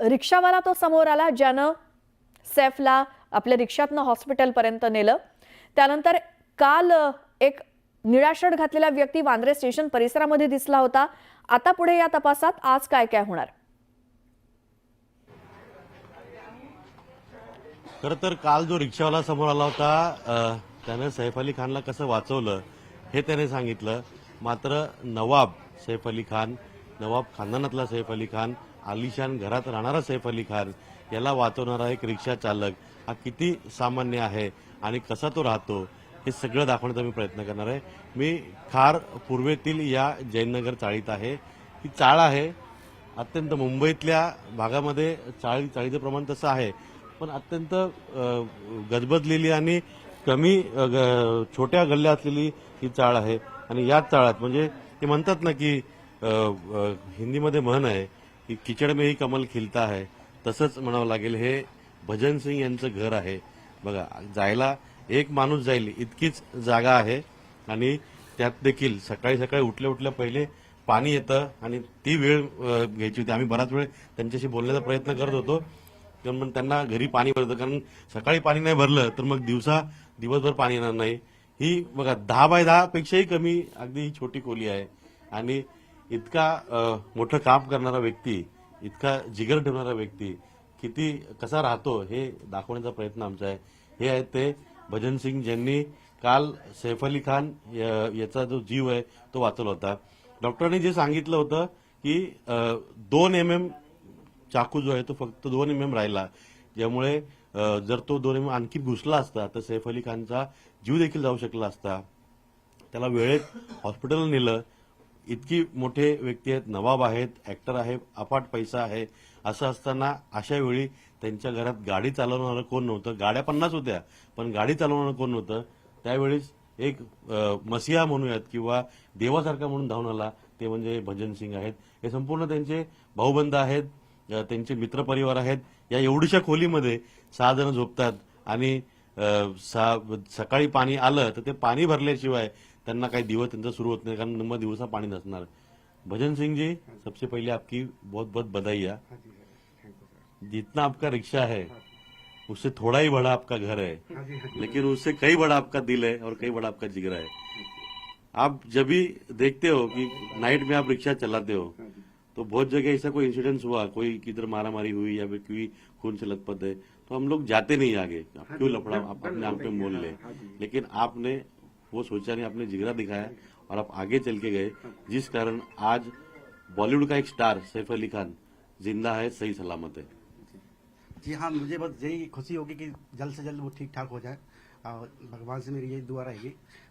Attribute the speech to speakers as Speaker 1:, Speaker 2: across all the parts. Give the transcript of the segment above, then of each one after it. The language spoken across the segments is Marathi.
Speaker 1: रिक्षावाला तो समोर आला ज्यानं सैफला आपल्या रिक्षातनं हॉस्पिटलपर्यंत नेलं। त्यानंतर काल एक निळा शर्ट घातलेला व्यक्ती वांद्रे स्टेशन परिसरामध्ये दिसला होता। आता पुढे या तपासात आज काय काय होणार?
Speaker 2: खरं तर काल जो रिक्षावाला समोर आला होता त्याने सैफ अली खानला कसं वाचवलं हे त्याने सांगितलं। मात्र नवाब सैफ अली खान, नवाब खानदानातला सैफ अली खान, आलिशान घरात राहणारा सैफ अली खान याला वाचवणारा एक रिक्षा चालक हा किती सामान्य आहे आणि कसा तो राहतो हे सगळं दाखवण्याचा मी प्रयत्न करणार आहे। मी खार पूर्वेतील या जैननगर चाळीत आहे। ही चाळ आहे, अत्यंत मुंबईतल्या भागामध्ये चाळीचं प्रमाण तसं आहे, पण अत्यंत गजबजलेली आणि कमी छोट्या गल्ल्या असलेली ही चाळ आहे। आणि याच चाळात म्हणजे ते म्हणतात ना की हिंदीमध्ये म्हण आहे की किचड में ही कमल खिलता है, तसंच म्हणावं लागेल। हे भजन सिंग यांचं घर आहे। बघा, जायला एक माणूस जाईल इतकीच जागा आहे आणि त्यात देखील सकाळी सकाळी उठल्या पहिले पाणी येतं आणि ती वेळ घ्यायची होती। आम्ही बराच वेळ त्यांच्याशी बोलण्याचा प्रयत्न करत होतो, पण त्यांना घरी पाणी भरतं, कारण सकाळी पाणी नाही भरलं तर मग दिवसभर पाणी येणार नाही। ही बघा 10 बाय 10 पेक्षाही कमी अगदी ही छोटी खोली आहे आणि इतका मोठं काम करणारा व्यक्ती, इतका जिगर ठेवणारा व्यक्ती कसा राहतो हे दाखवण्याचा प्रयत्न आमचा आहे। हे आहेत ते भजन सिंग ज्यांनी काल सैफ अली खान याचा जो जीव आहे तो वाचवला होता। डॉक्टरांनी जे सांगितलं होतं की 2 mm चाकू जो आहे तो फक्त 2 mm राहिला, ज्यामुळे जर तो 2 mm आणखी घुसला असता तर सैफ अली खानचा जीव देखील जाऊ शकला असता। त्याला वेळेत हॉस्पिटलला नेलं। इतकी मोठे व्यक्ती आहेत, नवाब आहेत, ऍक्टर आहे, अफाट पैसा आहे, असं असताना अशा वेळी त्यांच्या घरात गाडी चालवणारं कोण नव्हतं। गाड्या 50 होत्या पण गाडी चालवणारं कोण नव्हतं। त्यावेळेस एक मसिहा म्हणूयात किंवा देवासारखा म्हणून धावून आला, ते म्हणजे भजन सिंग आहेत। हे संपूर्ण त्यांचे भाऊबंद आहेत, त्यांचे मित्रपरिवार आहेत। या एवढीशा खोलीमध्ये 6 जण झोपतात आणि सकाळी पाणी आलं तर ते पाणी भरल्याशिवाय त्यांना काही दिवस त्यांचा सुरू होत नाही, कारण नंबर दिवसा पाणी नसणार। भजन सिंह जी, सबसे पहले आपकी बहुत बहुत बधाइयाँ। जितना आपका रिक्शा है उससे थोड़ा ही बड़ा आपका घर है, लेकिन उससे कई बड़ा आपका दिल है और कई बड़ा आपका जिगर है। आप जब भी देखते हो कि नाइट में आप रिक्शा चलाते हो तो बहुत जगह ऐसा कोई इंसिडेंस हुआ, कोई किधर मारामारी हुई या फिर कोई खून से लथपथ है, तो हम लोग जाते नहीं आगे, आप क्यों लफड़ा, आप अपने आप पे मोल ले। लेकिन आपने वो सोचा नहीं, आपने जिगरा दिखाया और आप आगे चल के गए, जिस कारण आज बॉलीवुड का एक स्टार सैफ अली खान जिंदा है, सही सलामत है।
Speaker 3: जी हाँ, मुझे बस यही खुशी होगी कि जल्द से जल्द वो ठीक ठाक हो जाए और भगवान से मेरी यही दुआ रहेगी।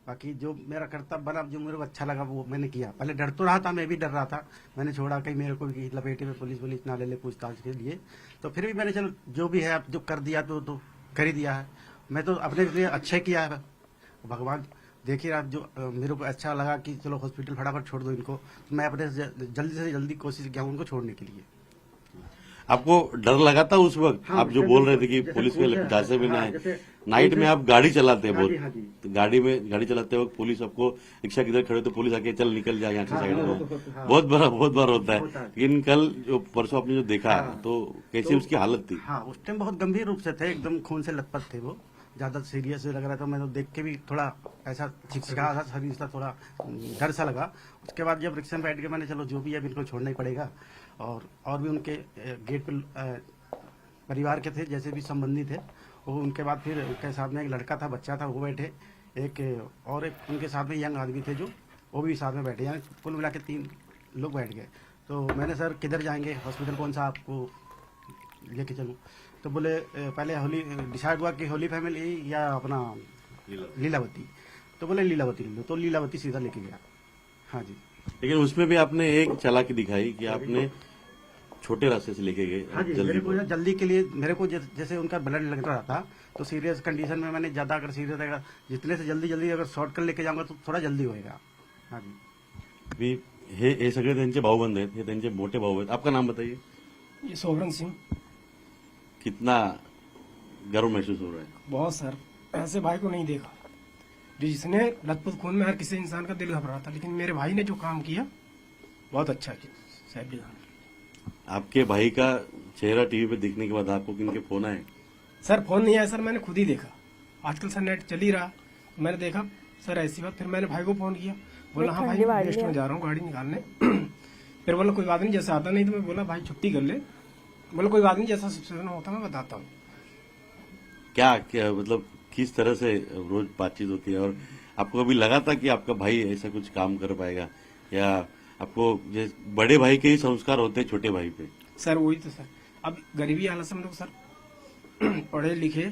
Speaker 3: बाकी जो मेरा कर्तव्य बना, जो मेरे को अच्छा लगा वो मैंने किया। पहले डर तो रहा था, मैं भी डर रहा था, मैंने छोड़ा कहीं मेरे को भी लपेटे में पुलिस ना ले ले पूछताछ के लिए। तो फिर भी मैंने चलो जो भी है अब जो कर दिया तो कर ही दिया है। मैं तो अपने लिए अच्छा किया है। भगवान देखिए, आप जो मेरे को अच्छा लगा कि चलो हॉस्पिटल फटाफट छोड़ दो इनको, तो मैं अपने जल्दी से जल्दी कोशिश किया उनको छोड़ने के लिए।
Speaker 2: आपको डर लगा था उस वक्त?
Speaker 3: हाँ,
Speaker 2: आप जो बोल रहे थे कि पुलिस के दासे में ना है, नाइट में आप गाड़ी चलाते हैं बहुत, तो गाड़ी चलाते वक्त पुलिस आपको, रिक्शा किधर खड़े तो पुलिस आके चल निकल जाए यहाँ से साइड में, बहुत बार होता है। लेकिन कल जो परसों आपने जो देखा तो कैसी उसकी हालत थी?
Speaker 3: हाँ, उस टाइम बहुत गंभीर रूप से थे, एकदम खून से लथपथ थे, वो ज्यादा सीरियस लग रहा था। मैं तो देख के भी थोड़ा ऐसा छिकछिका था, शरीर सा थोड़ा डर सा लगा। उसके बाद जब रिक्शा में बैठ के मैंने चलो जो भी है इनको छोड़ना ही पड़ेगा। और भी उनके गेट पे परिवार के थे, जैसे भी संबंधी थे वो। उनके बाद फिर उनके साथ में एक लड़का था, बच्चा था, वो बैठे, एक उनके साथ में यंग आदमी थे जो, वो भी साथ में बैठे, यानी कुल मिला के 3 लोग बैठ गए। तो मैंने सर किधर जाएंगे, हॉस्पिटल कौन सा आपको लेके चलूँ? तो बोले पहले होली डिसाइड हुआ कि होली फैमिली या अपना लीलावती। तो बोले लीलावती ले लो, तो लीलावती सीधा लेके गया। हाँ जी।
Speaker 2: लेकिन उसमें भी आपने एक चालाकी दिखाई कि आपने छोटे रास्ते से लेके गए।
Speaker 3: हाँ जी, मेरे को जल्दी के लिए मेरे को जैसे उनका ब्लड लग रहा था तो सीरियस कंडीशन में मैंने ज्यादा अगर सीरियस रहेगा, जितने से जल्दी अगर शॉर्ट कर लेके जाऊंगा तो थोड़ा जल्दी होएगा। हाँ जी।
Speaker 2: हे सगळे त्यांचे भाऊबंद आहेत, हे त्यांचे मोठे भाऊ आहेत। आपका नाम बताइए।
Speaker 4: ये सोवरन सिंह।
Speaker 2: कितना गर्व महसूस हो रहा है?
Speaker 4: बहुत सर, ऐसे भाई को नहीं देखा जिसने लथपथ खून में हर किसी इंसान का दिल घबरा था, लेकिन मेरे भाई ने जो काम किया बहुत अच्छा किया। साहब
Speaker 2: आपके भाई का चेहरा टीवी पे दिखने के बाद आपको किनके फोन आए?
Speaker 4: सर फोन नहीं आया सर, मैंने खुद ही देखा। आजकल सर नेट चल ही रहा, मैंने देखा सर ऐसी बात। फिर मैंने भाई को फोन किया, बोला हाँ भाई रेस्ट में जा रहा हूँ गाड़ी निकालने। फिर बोला कोई बात नहीं, जैसा आता नहीं तो मैं बोला भाई छुट्टी कर ले। बोला कोई बात नहीं, जैसा सिचुएशन होता मैं बताता हूँ।
Speaker 2: क्या मतलब किस तरह से रोज बातचीत होती है, और आपको कभी लगा था कि आपका भाई ऐसा कुछ काम कर पाएगा, या आपको बड़े भाई के ही संस्कार होते हैं छोटे भाई पे?
Speaker 4: सर वही तो सर, अब गरीबी हालत से हम लोग सर पढ़े लिखे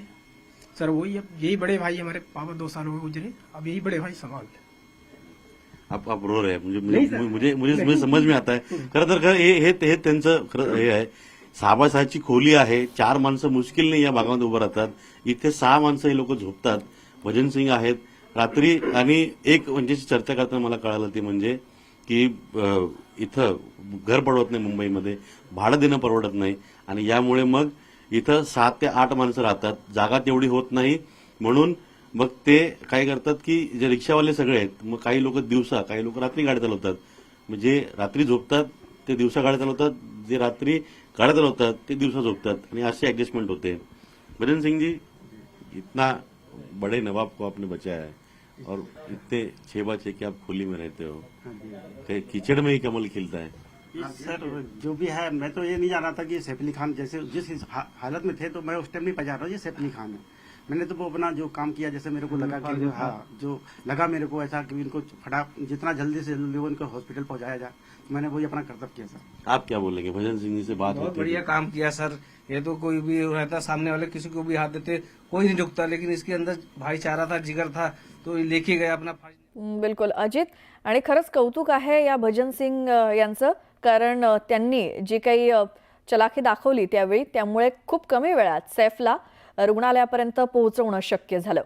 Speaker 4: सर, वही अब यही बड़े भाई हमारे पापा 2 साल हो गए गुजरे, अब यही बड़े भाई संभाल ले।
Speaker 2: आप रो रहे हैं, मुझे समज में आता आहे। खरं तर हे त्यांचं खरं हे आहे, सहाबासाची खोली आहे, 4 माणसं मुश्किल नाही या भागामध्ये उभं राहतात, इथे 6 माणसं हे लोक झोपतात। भजन सिंग आहेत रात्री, आणि एक म्हणजे चर्चा करताना मला कळालं ते म्हणजे की इथं घर परवडत नाही, मुंबईमध्ये भाडं देणं परवडत नाही, आणि यामुळे मग इथं 7 ते 8 माणसं राहतात, जागा तेवढी होत नाही, म्हणून मग ते काय करतात की जे रिक्षावाले सगळे आहेत, मग काही लोक दिवसा, काही लोक रात्री गाडी चालवतात, म्हणजे रात्री झोपतात ते दिवसा गाडी चालवतात, जे रात्री गाड्या चालवतात ते दिवसा झोपतात, आणि असे ऍडजस्टमेंट होते। भजन सिंह जी, इतना बड़े नवाब को आपने बचाया है और इतने 6 बजे कि आप खुली में रहते हो, कीचड़ में ही कमल खिलता है।
Speaker 3: सर जो भी है, मैं तो ये नहीं जान रहा था कि सैफ अली खान जैसे जिस हालत में थे, तो मैं उस टाइम नहीं पहचान रहा ये सैफ अली खान है। मैंने तो वो अपना जो काम किया, जैसे मेरे को लगा कि हाँ, जो लगा मेरे को ऐसा कि इनको जितना जल्दी से जल्दी उनको हॉस्पिटल पहुंचाया जाए, मैंने वही अपना कर्तव्य किया सर।
Speaker 2: आप क्या बोलेंगे? भजन सिंह जी से बात
Speaker 5: बहुत
Speaker 2: होती
Speaker 5: बढ़िया
Speaker 2: है,
Speaker 5: काम किया सर। ये तो कोई भी रहता सामने वाले, किसी को भी हाथ देते कोई नहीं झुकता, लेकिन इसके अंदर भाईचारा था, जिगर था, तो ये लेके गया अपना।
Speaker 1: बिलकुल अजित, आणि खरंच कौतुक आहे या भजन सिंग यांचं, कारण त्यांनी जी काही चलाखी दाखवली त्यावेळी, त्यामुळे खूप कमी वेळात सैफला रुग्णालयापर्यंत पोहोचवणं शक्य झालं।